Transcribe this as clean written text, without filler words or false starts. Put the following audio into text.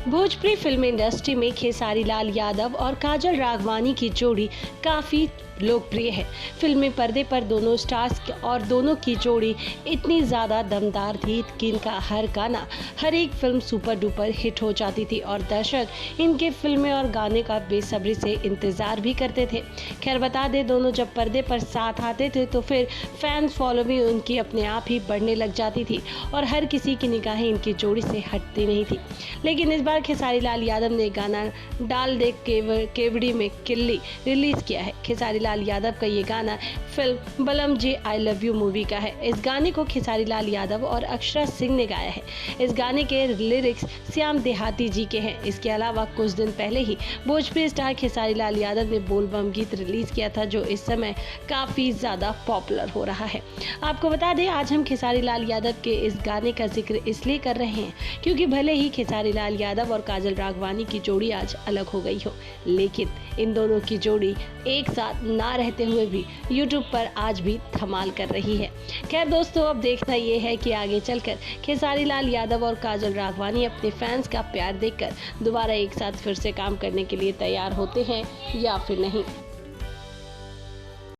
Bhojpuri film industry में खेसारी लाल यादव और काजल राघवानी की जोड़ी काफी लोकप्रिय है। फिल्मी पर्दे पर दोनों स्टार्स और दोनों की जोड़ी इतनी ज्यादा दमदार थी कि इनका हर गाना हर एक फिल्म सुपर डुपर हिट हो जाती थी और दर्शक इनके फिल्में और गाने का बेसब्री से इंतजार भी करते थे। खैर बता दें, दोनों जब पर्दे पर साथ आते थे तो फिर फैंस फॉलोइंग उनकी अपने आप ही बढ़ने लग जाती थी और हर किसी की निगाहें इनकी जोड़ी से हटती नहीं थी। लेकिन इस बार खेसारी लाल यादव ने गाना डाल दे केवड़ी में किल्ली रिलीज किया है। खेसारी लाल यादव का ये गाना फिल्म बलम जी आई लव यू मूवी का है। इस गाने को खेसारी लाल यादव और अक्षरा सिंह ने गाया है। इस गाने के लिरिक्स श्याम देहाती जी के हैं। इसके अलावा कुछ दिन पहले ही भोजपुरी स्टार खेसारी लाल यादव ने बोल बम गीत रिलीज किया था, जो इस समय काफी ज्यादा पॉपुलर हो रहा है। आपको बता दें, आज हम खेसारी लाल यादव के इस गाने का जिक्र इसलिए कर रहे हैं क्योंकि भले ही खेसारी लाल यादव और काजल राघवानी की जोड़ी आज अलग हो गई हो, लेकिन इन दोनों की जोड़ी एक साथ ना रहते हुए भी यूट्यूब पर आज भी धमाल कर रही है। खैर दोस्तों, अब देखना ये है कि आगे चलकर खेसारी लाल यादव और काजल राघवानी अपने फैंस का प्यार देखकर दोबारा एक साथ फिर से काम करने के लिए तैयार होते हैं या फिर नहीं।